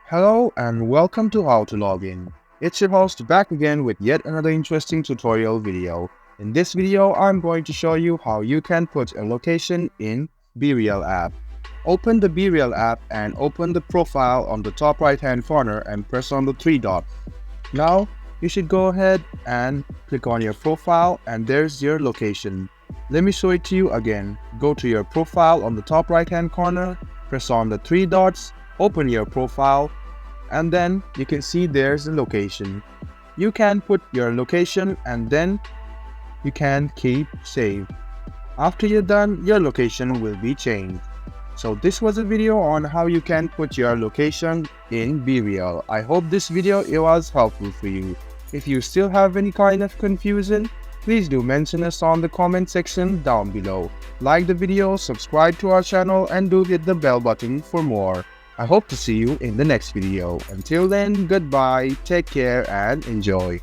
Hello and welcome to How to Log In. It's your host back again with yet another interesting tutorial video. In this video, I'm going to show you how you can put a location in BeReal app. Open the BeReal app and open the profile on the top right hand corner and press on the three dots. Now, you should go ahead and click on your profile and there's your location. Let me show it to you again. Go to your profile on the top right hand corner, press on the three dots, open your profile, and then you can see there's the location. You can put your location and then you can keep save. After you're done, your location will be changed. So this was a video on how you can put your location in BeReal. I hope this video was helpful for you. If you still have any kind of confusion, please do mention us on the comment section down below. Like the video, subscribe to our channel, and do hit the bell button for more. I hope to see you in the next video. Until then, goodbye, take care and enjoy.